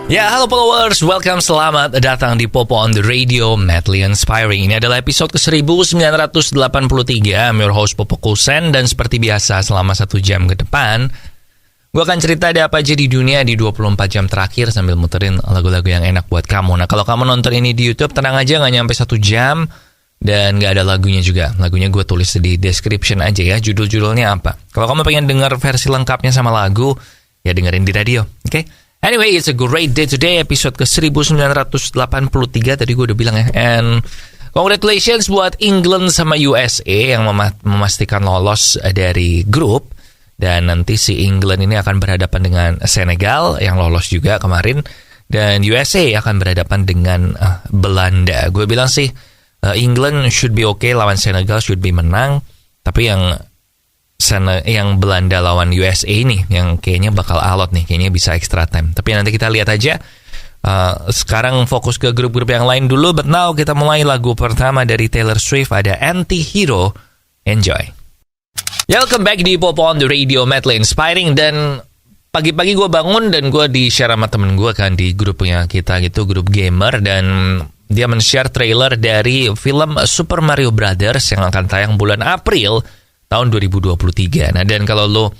Ya, halo followers, welcome, selamat datang di Popo on the Radio, Madly Inspiring. Ini adalah episode ke-1983, I'm your host Popo Kusen, dan seperti biasa selama 1 jam ke depan, gue akan cerita ada apa aja di dunia di 24 jam terakhir sambil muterin lagu-lagu yang enak buat kamu. Nah, kalau kamu nonton ini di YouTube, tenang aja, gak nyampe 1 jam, dan gak ada lagunya juga. Lagunya gue tulis di description aja ya, judul-judulnya apa. Kalau kamu pengen dengar versi lengkapnya sama lagu, ya dengerin di radio, oke? Anyway, it's a great day today, episode ke-1983, tadi gue udah bilang ya. And congratulations buat England sama USA yang memastikan lolos dari grup. Dan nanti si England ini akan berhadapan dengan Senegal yang lolos juga kemarin. Dan USA akan berhadapan dengan Belanda. Gue bilang sih, England should be okay, lawan Senegal should be menang. Tapi yang Belanda lawan USA nih, yang kayaknya bakal alot nih, kayaknya bisa extra time. Tapi nanti kita lihat aja. Sekarang fokus ke grup-grup yang lain dulu. But now kita mulai lagu pertama dari Taylor Swift, ada Anti-Hero. Enjoy. Ya, welcome back di Popo on the Radio, Madly Inspiring. Dan pagi-pagi gue bangun dan gue di-share sama temen gue kan di grupnya kita gitu, grup gamer. Dan dia men-share trailer dari film Super Mario Brothers yang akan tayang bulan April tahun 2023. Nah, dan kalau lo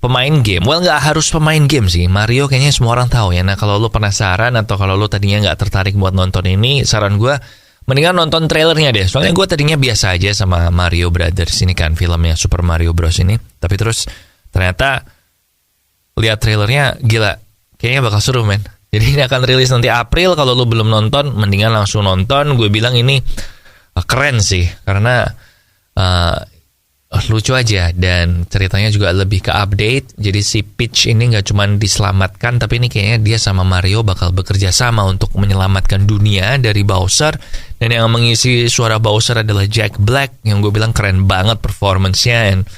pemain game, nggak harus pemain game sih, Mario kayaknya semua orang tahu ya. Nah, kalau lo penasaran atau kalau lo tadinya nggak tertarik buat nonton ini, saran gue mendingan nonton trailernya deh. Soalnya gue tadinya biasa aja sama Mario Brothers ini kan, filmnya Super Mario Bros ini. Tapi terus ternyata lihat trailernya, gila, kayaknya bakal seru men. Jadi ini akan rilis nanti April. Kalau lo belum nonton, mendingan langsung nonton. Gue bilang ini keren sih, karena lucu aja dan ceritanya juga lebih ke update. Jadi si Peach ini gak cuma diselamatkan, tapi ini kayaknya dia sama Mario bakal bekerja sama untuk menyelamatkan dunia dari Bowser. Dan yang mengisi suara Bowser adalah Jack Black, yang gue bilang keren banget performance-nya. And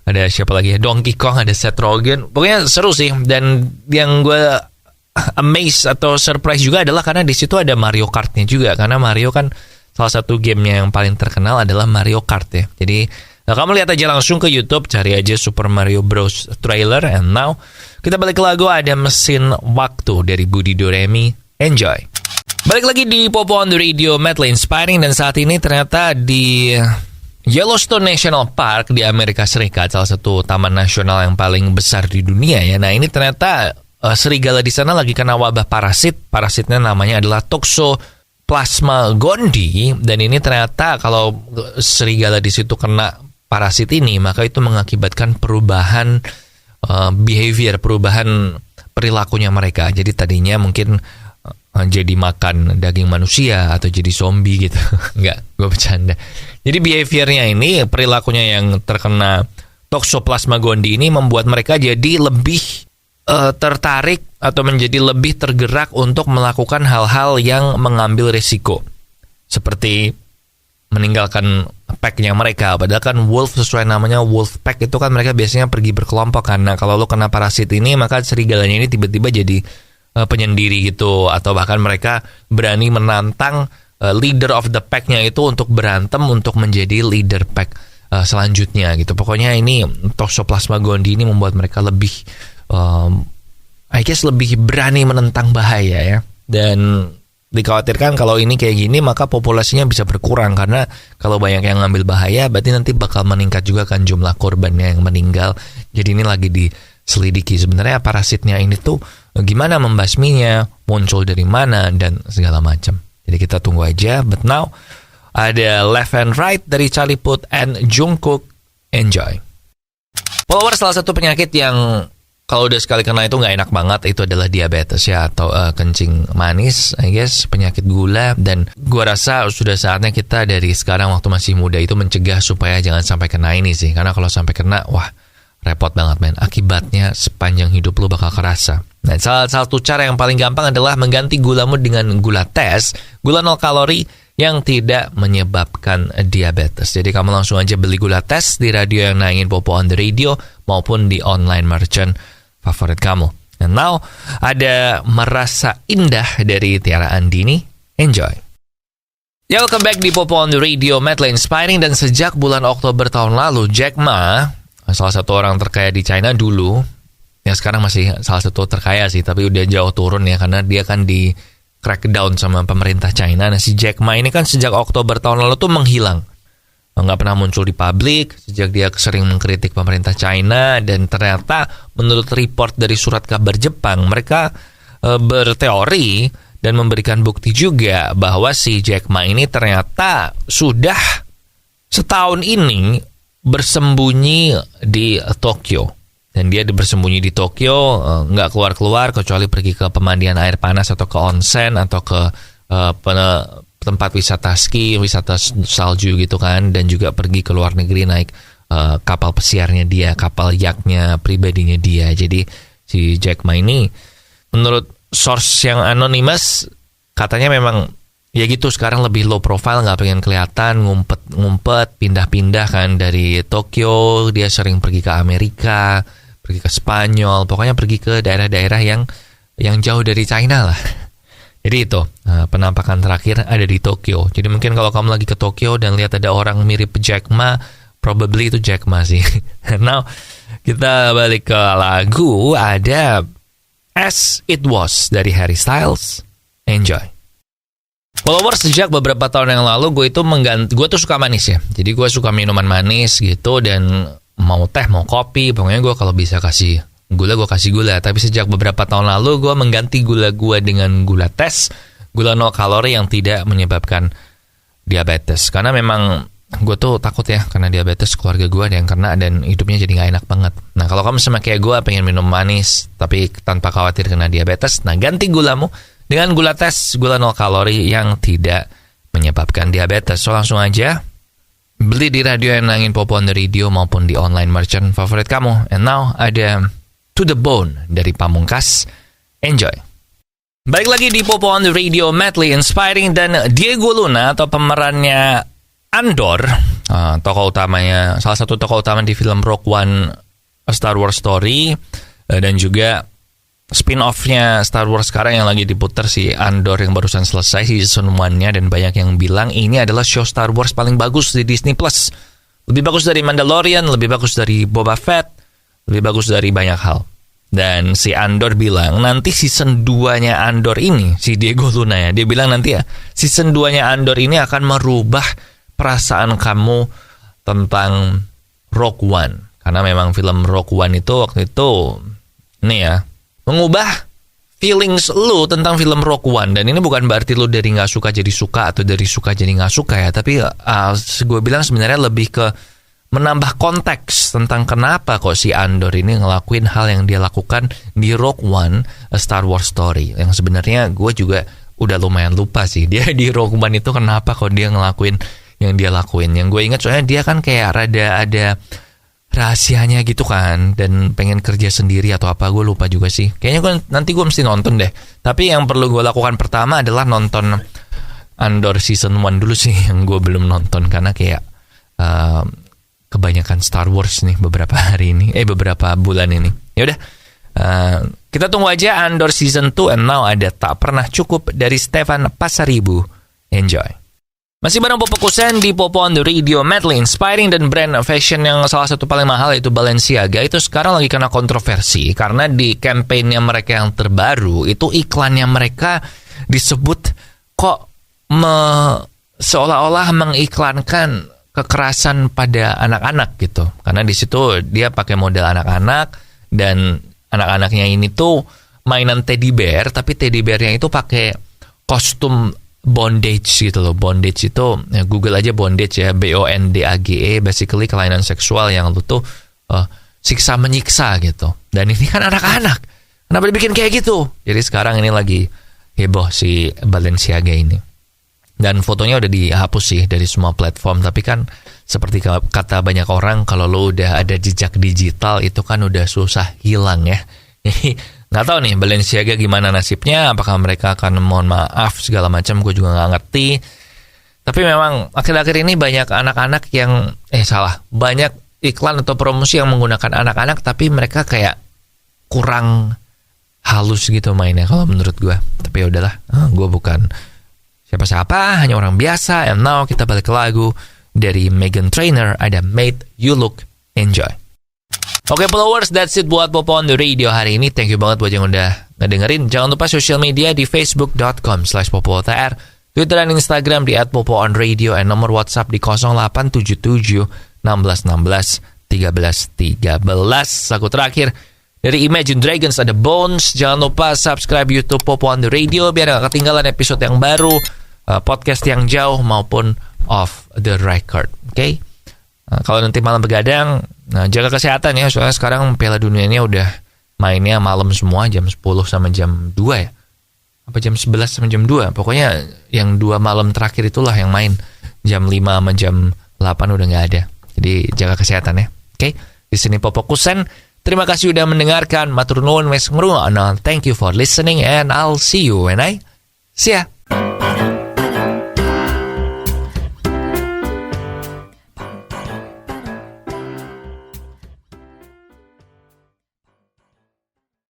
ada siapa lagi ya, Donkey Kong, ada Seth Rogen. Pokoknya seru sih. Dan yang gue amazed atau surprise juga adalah karena di situ ada Mario Kart-nya juga. Karena Mario kan salah satu gamenya yang paling terkenal adalah Mario Kart ya. Jadi kamu lihat aja langsung ke YouTube, cari aja Super Mario Bros. Trailer. And now, kita balik ke lagu, ada Mesin Waktu dari Budi Doremi. Enjoy. Balik lagi di Popo on the Radio, Madly Inspiring. Dan saat ini ternyata di Yellowstone National Park di Amerika Serikat, salah satu taman nasional yang paling besar di dunia ya. Nah, ini ternyata serigala di sana lagi kena wabah parasit. Parasitnya namanya adalah Toxoplasma gondii. Dan ini ternyata kalau serigala di situ kena parasit ini, maka itu mengakibatkan perubahan behavior, perubahan perilakunya mereka. Jadi tadinya mungkin jadi makan daging manusia atau jadi zombie gitu. Enggak, gue bercanda. Jadi behaviornya ini, perilakunya yang terkena Toxoplasma gondii ini membuat mereka jadi lebih tertarik atau menjadi lebih tergerak untuk melakukan hal-hal yang mengambil risiko. Seperti meninggalkan pack-nya mereka. Padahal kan wolf, sesuai namanya wolf pack, itu kan mereka biasanya pergi berkelompok. Karena kalau lo kena parasit ini, maka serigalanya ini tiba-tiba jadi penyendiri gitu. Atau bahkan mereka berani menantang leader of the pack-nya itu untuk berantem untuk menjadi leader pack selanjutnya gitu. Pokoknya ini Toxoplasma gondii ini membuat mereka lebih lebih berani menentang bahaya ya. Dan dikhawatirkan kalau ini kayak gini, maka populasinya bisa berkurang. Karena kalau banyak yang ngambil bahaya, berarti nanti bakal meningkat juga kan jumlah korbannya yang meninggal. Jadi ini lagi diselidiki sebenarnya parasitnya ini tuh gimana membasminya, muncul dari mana, dan segala macam. Jadi kita tunggu aja. But now, ada Left and Right dari Charlie Puth and Jungkook. Enjoy. Followers, salah satu penyakit yang kalau udah sekali kena itu nggak enak banget, itu adalah diabetes ya, atau kencing manis, I guess, penyakit gula. Dan gua rasa sudah saatnya kita dari sekarang waktu masih muda itu mencegah supaya jangan sampai kena ini sih. Karena kalau sampai kena, wah, repot banget men. Akibatnya sepanjang hidup lu bakal kerasa. Nah, salah satu cara yang paling gampang adalah mengganti gulamu dengan gula tes, gula 0 kalori yang tidak menyebabkan diabetes. Jadi kamu langsung aja beli gula tes di radio yang nayangin Popo on the Radio maupun di online merchant favorit kamu. And now, ada Merasa Indah dari Tiara Andini. Enjoy. Ya, welcome back di Popo on the Radio, Madly Inspiring. Dan sejak bulan Oktober tahun lalu, Jack Ma, salah satu orang terkaya di China dulu, Ya sekarang masih salah satu terkaya sih, tapi udah jauh turun ya karena dia kan di crackdown sama pemerintah China. Nah si Jack Ma ini kan sejak Oktober tahun lalu tuh menghilang, nggak pernah muncul di publik sejak dia sering mengkritik pemerintah China. Dan ternyata menurut report dari surat kabar Jepang, mereka berteori dan memberikan bukti juga bahwa si Jack Ma ini ternyata sudah setahun ini bersembunyi di Tokyo. Dan dia bersembunyi di Tokyo, nggak keluar-keluar kecuali pergi ke pemandian air panas atau ke onsen atau ke tempat wisata ski, wisata salju gitu kan. Dan juga pergi ke luar negeri naik kapal pesiarnya dia, kapal yachtnya pribadinya dia. Jadi si Jack Ma ini menurut source yang anonymous katanya memang ya gitu, sekarang lebih low profile, nggak pengen kelihatan, ngumpet, pindah-pindah kan dari Tokyo. Dia sering pergi ke Amerika, pergi ke Spanyol, pokoknya pergi ke daerah-daerah yang jauh dari China lah. Jadi itu penampakan terakhir ada di Tokyo. Jadi mungkin kalau kamu lagi ke Tokyo dan lihat ada orang mirip Jack Ma, probably itu Jack Ma sih. Now kita balik ke lagu, ada As It Was dari Harry Styles. Enjoy. Followers, sejak beberapa tahun yang lalu gue tuh suka manis ya. Jadi gue suka minuman manis gitu, dan mau teh mau kopi, pokoknya gue kalau bisa kasih gula gue kasih gula. Tapi sejak beberapa tahun lalu gue mengganti gula gue dengan gula tes, gula 0 kalori yang tidak menyebabkan diabetes. Karena memang gue tuh takut ya karena diabetes, keluarga gue ada yang kena dan hidupnya jadi gak enak banget. Nah kalau kamu sama kayak gue pengen minum manis tapi tanpa khawatir kena diabetes, nah ganti gulamu dengan gula tes, gula 0 kalori yang tidak menyebabkan diabetes. So langsung aja beli di radio yang nangin Popo on the Radio maupun di online merchant favorit kamu. And now ada To The Bone dari Pamungkas. Enjoy. Balik lagi di Popo on the Radio, madly inspiring. Dan Diego Luna atau pemerannya Andor, tokoh utamanya, salah satu tokoh utama di film Rogue One, A Star Wars Story, dan juga spin-off-nya Star Wars sekarang yang lagi diputar si Andor yang barusan selesai season 1-nya, dan banyak yang bilang ini adalah show Star Wars paling bagus di Disney Plus. Lebih bagus dari Mandalorian, lebih bagus dari Boba Fett, lebih bagus dari banyak hal. Dan si Andor bilang nanti season 2-nya Andor ini, si Diego Luna ya, dia bilang nanti ya season 2-nya Andor ini akan merubah perasaan kamu tentang Rogue One. Karena memang film Rogue One itu waktu itu nih ya, mengubah feelings lu tentang film Rogue One. Dan ini bukan berarti lu dari gak suka jadi suka atau dari suka jadi gak suka ya. Tapi gue bilang sebenarnya lebih ke menambah konteks tentang kenapa kok si Andor ini ngelakuin hal yang dia lakukan di Rogue One, A Star Wars Story. Yang sebenarnya gue juga udah lumayan lupa sih dia di Rogue One itu kenapa kok dia ngelakuin yang dia lakuin. Yang gue ingat soalnya dia kan kayak rada ada rahasianya gitu kan, dan pengen kerja sendiri atau apa, gue lupa juga sih. Kayaknya nanti gue mesti nonton deh. Tapi yang perlu gue lakukan pertama adalah nonton Andor season 1 dulu sih, yang gue belum nonton karena kayak kebanyakan Star Wars nih beberapa bulan ini. Yaudah, kita tunggu aja Andor season 2. And now ada Tak Pernah Cukup dari Stefan Pasaribu. Enjoy. Masih bareng Popo Kusen di Popo on the Radio, madly inspiring. Dan brand fashion yang salah satu paling mahal yaitu Balenciaga itu sekarang lagi kena kontroversi karena di campaign-nya mereka yang terbaru itu iklannya mereka disebut kok seolah-olah mengiklankan kekerasan pada anak-anak gitu. Karena di situ dia pakai model anak-anak dan anak-anaknya ini tuh mainan teddy bear, tapi teddy bearnya itu pakai kostum bondage gitu loh. Bondage itu ya, Google aja bondage ya, BONDAGE, basically kelainan seksual yang lu tuh siksa menyiksa gitu. Dan ini kan anak-anak, kenapa dibikin kayak gitu? Jadi sekarang ini lagi heboh si Balenciaga ini. Dan fotonya udah dihapus sih dari semua platform. Tapi kan seperti kata banyak orang, kalau lo udah ada jejak digital itu kan udah susah hilang ya. Jadi nggak tahu nih Balenciaga gimana nasibnya, apakah mereka akan mohon maaf segala macam, gue juga nggak ngerti. Tapi memang akhir-akhir ini banyak anak-anak yang banyak iklan atau promosi yang menggunakan anak-anak, tapi mereka kayak kurang halus gitu mainnya kalau menurut gue. Tapi ya udahlah, gue bukan siapa-siapa, hanya orang biasa. And now kita balik ke lagu dari Meghan Trainor, ada Made You Look. Enjoy. Oke followers, that's it buat Popo on the Radio hari ini. Thank you banget buat yang udah ngedengerin. Jangan lupa sosial media di facebook.com/popotr, Twitter dan Instagram di @popoonradio, dan nomor WhatsApp di 0877 1616 1313. Aku terakhir dari Imagine Dragons ada Bones. Jangan lupa subscribe YouTube Popo on the Radio biar gak ketinggalan episode yang baru, podcast yang jauh maupun off the record. Oke? Kalau nanti malam begadang, jaga kesehatan ya, soalnya sekarang Piala Dunianya udah mainnya malam semua, jam 10 sama jam 2 ya. Apa jam 11 sama jam 2? Pokoknya yang 2 malam terakhir itulah yang main. Jam 5 sama jam 8 udah gak ada. Jadi jaga kesehatan ya. Oke? Di sini Popo Kusen. Terima kasih udah mendengarkan. Matur nuwun wes ngrungokno. Thank you for listening and I'll see you when I see ya.